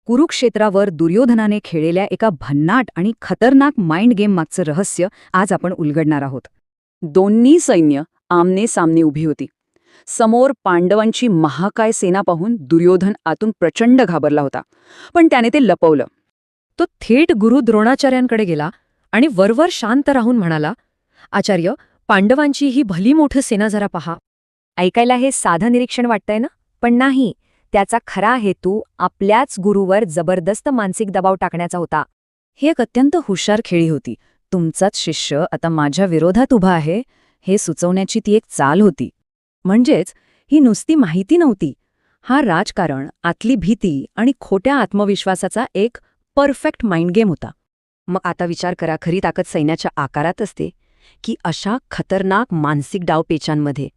कुरुक्षेत्रावर दुर्योधनाने खेळलेल्या एका भन्नाट आणि खतरनाक माइंड गेम मागचं रहस्य आज आपण उलगडणार आहोत. दोन्ही सैन्य आमने सामने उभी होती. समोर पांडवांची महाकाय सेना पाहून दुर्योधन आतून प्रचंड घाबरला होता, पण त्याने ते लपवलं. तो थेट गुरु द्रोणाचार्यांकडे गेला आणि वरवर शांत राहून म्हणाला, आचार्य, पांडवांची ही भली मोठी सेना जरा पहा. ऐकायला हे साधं निरीक्षण वाटतंय ना, पण नाही. त्याचा खरा हेतू आपल्याच गुरुवर जबरदस्त मानसिक दबाव टाकण्याचा होता. ही एक अत्यंत हुशार खेळी होती. तुमचाच शिष्य आता माझ्या विरोधात उभा आहे हे सुचवण्याची ती एक चाल होती. म्हणजेच ही नुसती माहिती नव्हती. हा राजकारण, आतली भीती आणि खोट्या आत्मविश्वासाचा एक परफेक्ट माइंड गेम होता. मग आता विचार करा, खरी ताकद सैन्याच्या आकारात असते की अशा खतरनाक मानसिक डावपेचांमध्ये.